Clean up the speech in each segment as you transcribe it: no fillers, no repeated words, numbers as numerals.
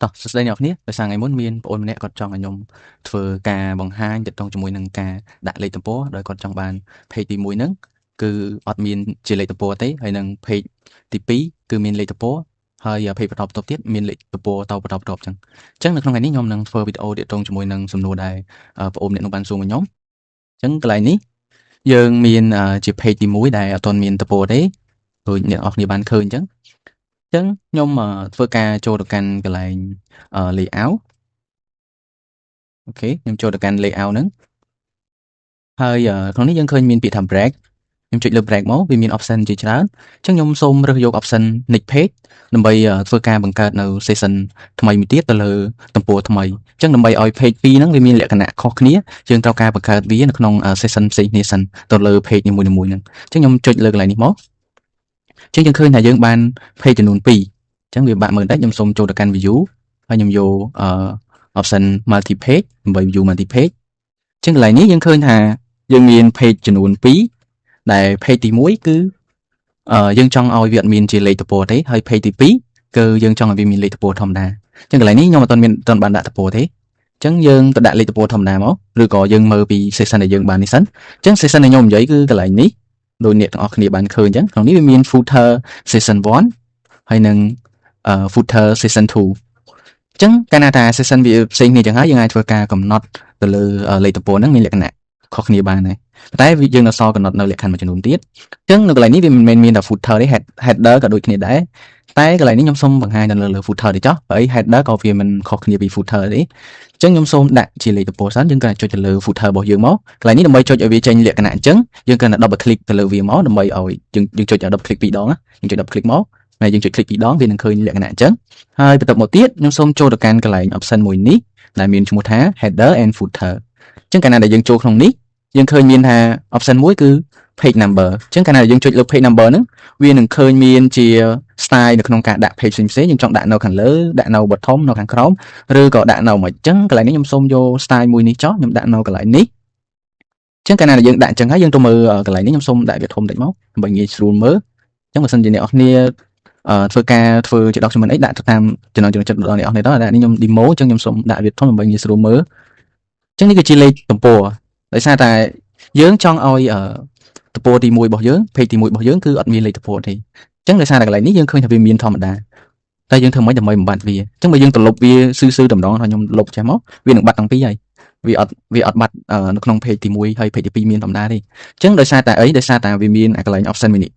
តោះសួស្តីអ្នកនរគ្នាដោយសារថ្ងៃមុនមានបងប្អូនម្នាក់គាត់ចង់ឲ្យខ្ញុំធ្វើការបង្ហាញទាក់ទងជាមួយនឹងការដាក់លេខទំព័រដោយគាត់ចង់បាន page ទី1ហ្នឹងគឺអត់មានជាលេខទំព័រទេហើយនឹង page ទី2គឺមានលេខទំព័រហើយ page បន្តបន្ទាប់ទៀតមានលេខទំព័រតបន្តបន្ទាប់អញ្ចឹងនៅក្នុងថ្ងៃនេះខ្ញុំនឹងធ្វើវីដេអូទាក់ទងជាមួយនឹងសំណួរដែលបងប្អូនអ្នកនោះបានសួរមកខ្ញុំអញ្ចឹងកន្លែងនេះយើងមានជា page ទី1ដែលអត់ទាន់មានទំព័រទេដូចអ្នកនរគ្នាបានឃើញអញ្ចឹងខ្ញុំធ្វើការចូលទៅកាន់កន្លែងlayout អូខេខ្ញុំចូលទៅកាន់ layout ហ្នឹងហើយក្នុងនេះយើងឃើញមានពាក្យថា break ខ្ញុំចុចលើ break មកវាមាន option ជាច្រើនអញ្ចឹងខ្ញុំសូមរើសយក option next page ដើម្បីធ្វើការបង្កើតនៅ session ថ្មីមួយទៀតទៅលើទំព័រថ្មីអញ្ចឹងដើម្បីឲ្យ page 2ហ្នឹងវាមានលក្ខណៈខុសគ្នាយើងត្រូវការបង្កើតវានៅក្នុង session ផ្សេងគ្នាសិនទៅលើ page នីមួយៗហ្នឹងអញ្ចឹងខ្ញុំចុចលើកន្លែងនេះមកអញ្ចឹងយើងឃើញថាយើងបាន page ចំនួន2អញ្ចឹងវាបាក់មើលបន្តិចខ្ញុំសូមចូលទៅកាន់ view ហើយខ្ញុំយកoption multi page ដើម្បី view multi page អញ្ចឹងកន្លែងនេះយើងឃើញថាយើងមាន page ចំនួន2ដែល page ទី1គឺយើងចង់ឲ្យវាអត់មានជាលេខទំព័រទេហើយ page ទី2គឺយើងចង់ឲ្យវាមានលេខទំព័រធម្មតាអញ្ចឹងកន្លែងនេះខ្ញុំអត់ទាន់បានដាក់ទំព័រទេអញ្ចឹងយើងទៅដាក់លេខទំព័រធម្មតាមកឬក៏យើងមើលពី session ដែលយើងបាននេះសិនអញ្ចឹង session ដែលខ្ញុំនិយាយគឺកន្លែងនេះដោយអ្នកទាំងអស់គ្នាបានឃើញអញ្ចឹងក្នុងនេះវាមាន footer session 1ហើយនិង footer session 2អញ្ចឹងកាលណាថា session វាផ្សេងគ្នាចឹងហើយយើងអាចធ្វើការកំណត់ទៅលើលេខទំព័រហ្នឹងមានលក្ខណៈខុសគ្នាបានដែរតែយើងនៅសល់កំណត់នៅលក្ខខណ្ឌមួយចំនួនទៀតអញ្ចឹងនៅកន្លែងនេះវាមិនមែនមានតែ footer ទេ header ក៏ដូចគ្នាដែរតែកន្លែងនេះខ្ញុំសូមបង្ហាញនៅលើ footer ទេចុះហើយ header ក៏វាមិនខុសគ្នាពី footer ទេអញ្ចឹងខ្ញុំសូមដាក់ជាលេខទំព័រសិនយើងគ្រាន់តែចុចទៅលើ footer របស់យើងមកកន្លែងនេះដើម្បីចុចឲ្យវាចេញលក្ខណៈអញ្ចឹងយើងគ្រាន់តែ double click ទៅលើវាមកដើម្បីឲ្យយើងចុច double click 2ដងយើងចុច double click មកហើយយើងចុច click 2ដងវានឹងឃើញលក្ខណៈអញ្ចឹងហើយបន្ទាប់មកទៀតខ្ញុំសូមចូលទៅកាន់កន្លែង option មួយនេះដែលមានឈ្មោះថា header and footer អញ្ចឹងកាលណាដែលយើងចូលក្នុងនេះយើងឃើញមានថា option មួយគឺ page number អញ្ចឹងកាលណាយើងចុចលើ page number ហ្នឹងវានឹងឃើញមានជា style នៅក្នុងការដាក់ page ផ្សេងៗយើងចង់ដាក់នៅខាងលើដាក់នៅ bottom នៅខាងក្រោមឬក៏ដាក់នៅមិនអញ្ចឹងកន្លែងនេះខ្ញុំសូមយក style មួយនេះចុះខ្ញុំដាក់នៅកន្លែងនេះអញ្ចឹងកាលណាដែលយើងដាក់អញ្ចឹងហើយយើងទៅមើលកន្លែងនេះខ្ញុំសូមដាក់វាធំតិចមកដើម្បីងាយស្រួលមើលអញ្ចឹងបើសិនជាអ្នកនរគ្នាធ្វើជា document អីដាក់ទៅតាមចំណង់ចិត្តរបស់អ្នកនរគ្នាទៅដាក់នេះខ្ញុំ demo អញ្ចឹងខ្ញុំសូមដាក់វាធំដើម្បីងាយស្រួលមើលអញ្ចឹងនេះគឺជាលេខទំព័រដោយសារតែយើងចង់ឲ្យទំព័រទី1របស់យើង page ទី1របស់យើងគឺអត់មានលេខទំព័រទេអញ្ចឹងដោយសារតែកន្លែងនេះយើងឃើញថាវាមានធម្មតាតែយើងធ្វើម៉េចដើម្បីបំបត្តិវាអញ្ចឹងបើយើងទៅលុបវាស៊ឺតែម្ដងហើយខ្ញុំលុបចេះមកវានឹងបាត់ទាំងពីរហើយវាអត់បាត់នៅក្នុង page ទី1ហើយ page ទី2មានធម្មតាទេអញ្ចឹងដោយសារតែវាមានកន្លែង option មួយនេះ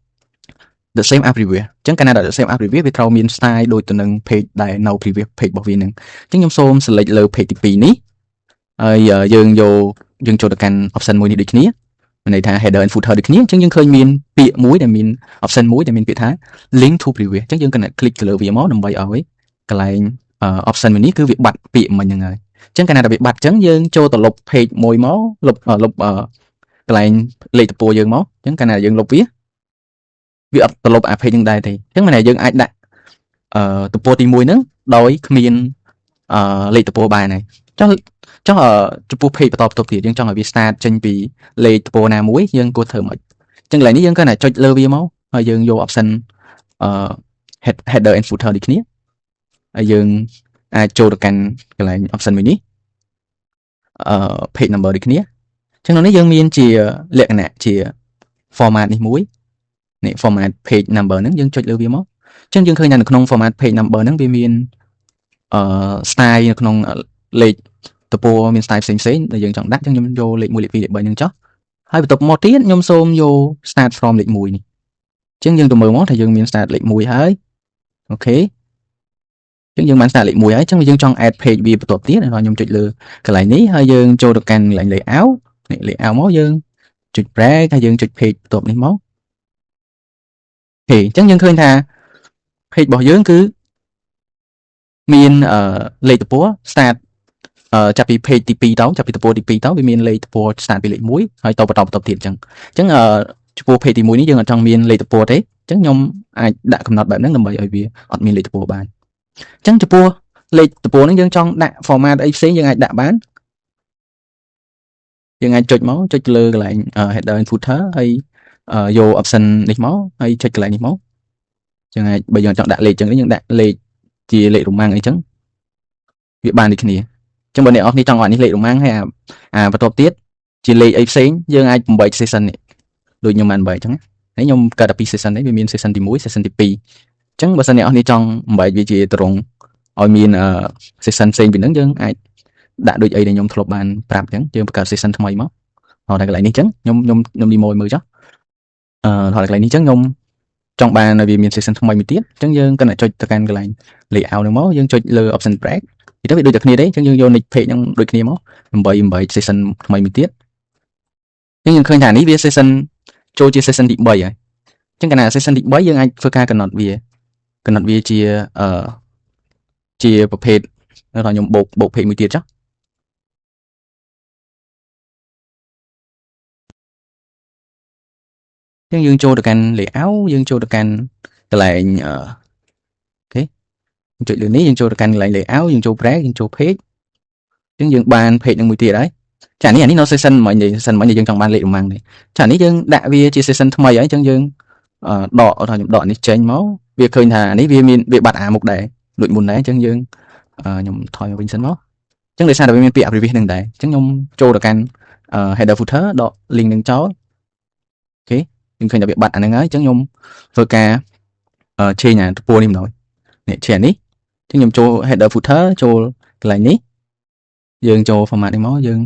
the same everywhere អញ្ចឹងកាលណា the same everywhere វាត្រូវមាន style ដូចទៅនឹង page ដែលនៅ previous page របស់វាហ្នឹងអញ្ចឹងខ្ញុំសូម select លើ page ទី2នេះហើយយើងចូលទៅកាន់ option មួយនេះដូចគ្នាមានន័យថា header and footer ដូចគ្នាអញ្ចឹងយើងឃើញមានពាក្យមួយដែលមាន option មួយដែលមានពាក្យថា link to previous អញ្ចឹងយើងគណ click ទៅលើវាមកដើម្បីឲ្យកន្លែង option មួយនេះគឺវាបាត់ពាក្យមិញហ្នឹងហើយអញ្ចឹងកាលណាដែលវាបាត់អញ្ចឹងយើងចូលទៅលុប page មួយមកលុបកន្លែងលេខទំព័រយើងមកអញ្ចឹងកាលណាយើងលុបវាអត់ទៅលុបអា page ហ្នឹងដែរទេអញ្ចឹងមានន័យយើងអាចដាក់ទំព័រទី1ហ្នឹងដោយគ្មានលេខទំព័របានហើយចុះចំពោះ page បន្តបន្ទាប់ទៀតយើងចង់ឲ្យវា start ចេញពីលេខទំព័រណាមួយយើងគួរធ្វើម៉េចអញ្ចឹងកន្លែងនេះយើងគ្រាន់តែចុចលើវាមកហើយយើងយក option header and footer ដូចគ្នាហើយយើងអាចចូលទៅកាន់កន្លែង option មួយនេះpage number ដូចគ្នាអញ្ចឹងនៅនេះយើងមានជាលក្ខណៈជា format នេះមួយនេះ format page number ហ្នឹងយើងចុចលើវាមកអញ្ចឹងយើងឃើញថានៅក្នុង format page number ហ្នឹងវាមានstyle នៅក្នុងលេខទំព័រមាន style ផ្សេងៗដែលយើងចង់ដាក់អញ្ចឹងខ្ញុំយកលេខ1លេខ2លេខ3ហ្នឹងចុះហើយបន្ទាប់មកទៀតខ្ញុំសូមយក start from លេខ1នេះអញ្ចឹងយើងទៅមើលមកថាយើងមាន start លេខ1ហើយអូខេអញ្ចឹងយើងបាន start លេខ1ហើយអញ្ចឹងយើងចង់ add page វាបន្ទាប់ទៀតហើយខ្ញុំចុចលើកន្លែងនេះហើយយើងចូលទៅកាន់កន្លែង layout នេះ layout មកយើងចុច break ហើយយើងចុច page បន្ទាប់នេះមកអូខេអញ្ចឹងយើងឃើញថា page របស់យើងគឺមានលេខទំព័រ start ចាប់ពី page ទី2ទៅចាប់ពីទំព័រទី2ទៅវាមានលេខទំព័រ start ពីលេខ1ហើយទៅបន្តទៀតអញ្ចឹងចំពោះ page ទី1នេះយើងអត់ចង់មានលេខទំព័រទេអញ្ចឹងខ្ញុំអាចដាក់កំណត់បែបហ្នឹងដើម្បីឲ្យវាអត់មានលេខទំព័របានអញ្ចឹងចំពោះលេខទំព័រហ្នឹងយើងចង់ដាក់ format អីផ្សេងយើងអាចដាក់បានយើងអាចចុចមកចុចលើកន្លែង header and footer ហើយយក option នេះមកហើយចុចកន្លែងនេះមកចឹងអាចបើយើងចង់ដាក់លេខចឹងយើងដាក់លេខជាលេខរ៉ូម៉ាំងអីចឹង វាបានដូចគ្នាអញ្ចឹងបើអ្នកនរគ្នាចង់ឲ្យនេះលេខរមាំងហើយបន្ទាប់ទៀតជាលេខអីផ្សេងយើងអាចបំបែក session នេះដូចខ្ញុំបានបំបែកអញ្ចឹងហើយខ្ញុំកើតតែពី session នេះវាមាន session ទី1 session ទី2អញ្ចឹងបើសិនអ្នកនរគ្នាចង់បំបែកវាជាទរង់ឲ្យមានsession ផ្សេងពីហ្នឹងយើងអាចដាក់ដូចអីដែលខ្ញុំធ្លាប់បានប្រាប់អញ្ចឹងយើងបង្កើត session ថ្មីមកដល់តែកន្លែងនេះអញ្ចឹងខ្ញុំ demo ឲ្យមើលចុះដល់តែកន្លែងនេះអញ្ចឹងខ្ញុំចង់បានឲ្យវាមាន session ថ្មីមួយទៀតអញ្ចឹងយើងគណៈចុចទៅកាន់កន្លែង layout ហ្នឹងមកយើងចុចលើ option break ទីទៅវាដូចតែគ្នាទេអញ្ចឹងយើងយក nick page ហ្នឹងដូចគ្នាមកដើម្បីបំបែក session ថ្មីមួយទៀតអញ្ចឹងយើងឃើញថានេះវា session ចូលជា session ទី3ហើយអញ្ចឹងកាលណា session ទី3យើងអាចធ្វើការកំណត់វាជាប្រភេទថាខ្ញុំបូក page មួយទៀតចុះអញ្ចឹងយើងចូលទៅកាន់ layout យើងចូលទៅកាន់កន្លែងអូខេយើងចុចលើនេះយើងចូលទៅកាន់កន្លែង layout យើងចូល break យើងចូល page អញ្ចឹងយើងបាន page នឹងមួយទៀតហើយចានេះនៅ session មិញយើងចង់បានលេខរមាំងនេះចានេះយើងដាក់វាជា session ថ្មីហើយអញ្ចឹងយើងដកថាខ្ញុំដកនេះចេញមកវាឃើញថានេះវាបាត់អាមុខដែរដូចមុនដែរអញ្ចឹងយើងខ្ញុំថយមកវិញសិនមកអញ្ចឹងដោយសារតែវាមានពាក្យ previous នឹងដែរអញ្ចឹងខ្ញុំចូលទៅកាន់header footer ដក link នឹងចោលអូខេយើងឃើញថាវាបាត់អាហ្នឹងហើយអញ្ចឹងខ្ញុំធ្វើការchange អាទំព័រនេះម្ដងនេះ change នេះអញ្ចឹងខ្ញុំចូល header footer ចូលកន្លែងនេះយើងចូល format នេះមកយើង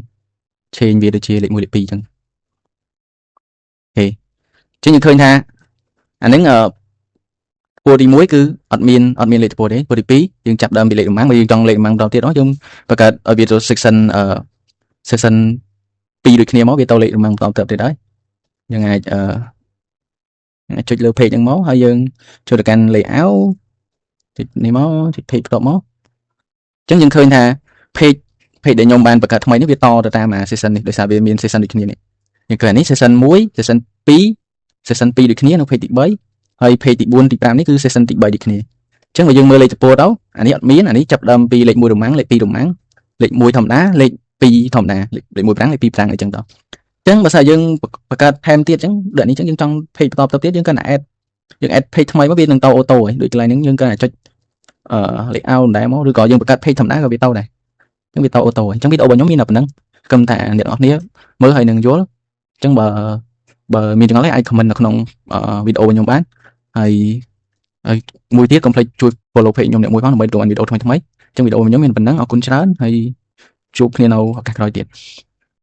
change វាទៅជាលេខ1លេខ2អញ្ចឹងអូខេអញ្ចឹងយើងឃើញថាអាហ្នឹងពូទី1គឺអត់មានលេខទំព័រទេពូទី2យើងចាប់ដើមពីលេខរមាំងបើយើងចង់លេខរមាំងបន្តទៀតយើងបង្កើតឲ្យវាទៅ section 2ដូចគ្នាមកវាទៅលេខរមាំងបន្តទៀតហើយយើងអាចចុចលើ page ហ្នឹងមកហើយយើងចូលទៅកាន់ layout ចុចនេះមកចុច page បន្ទាប់មកអញ្ចឹងយើងឃើញថា page ដែលខ្ញុំបានបង្កើតថ្មីនេះវាតទៅតាមអា session នេះដោយសារវាមាន session ដូចគ្នានេះយើងឃើញនេះ session 1 session 2 session 2ដូចគ្នានៅ page ទី3ហើយ page ទី4ទី5នេះគឺ session ទី3ដូចគ្នាអញ្ចឹងបើយើងមើលលេខទំព័រទៅអានេះអត់មានអានេះចាប់ដើមពីលេខ1រមាំងលេខ2រមាំងលេខ1ធម្មតាលេខ2ធម្មតាលេខ1ប្រាំងលេខ2ប្រាំងអីចឹងទៅអញ្ចឹងបើសិនយើងបង្កើតថែមទៀតអញ្ចឹងដូចនេះអញ្ចឹងយើងចង់ page បន្តទៅទៀតយើងគាត់ add page ថ្មីមកវានឹងទៅអូតូហើយដូចកន្លែងហ្នឹងយើងគាត់ចុចlayout ដែរមកឬក៏យើងបង្កើត page ធម្មតាក៏វាទៅដែរអញ្ចឹងវាទៅអូតូអញ្ចឹងវីដេអូរបស់ខ្ញុំមានតែប៉ុណ្្នឹងគំថាអ្នកនរគ្នាមើលហើយនឹងយល់អញ្ចឹងបើមានចង្អុលអាច comment នៅក្នុងវីដេអូខ្ញុំបានហើយមួយទៀតកុំភ្លេចជួយ follow page ខ្ញុំអ្នកមួយផងដើម្បីទទួលបានវីដេអូថ្មីៗអញ្ចឹងវីដេអូរបស់ខ្ញុំមានប៉ុណ្្នឹងអរគុណច្រើនហើយជួបគ្នានៅឱកាសក្រោយទៀត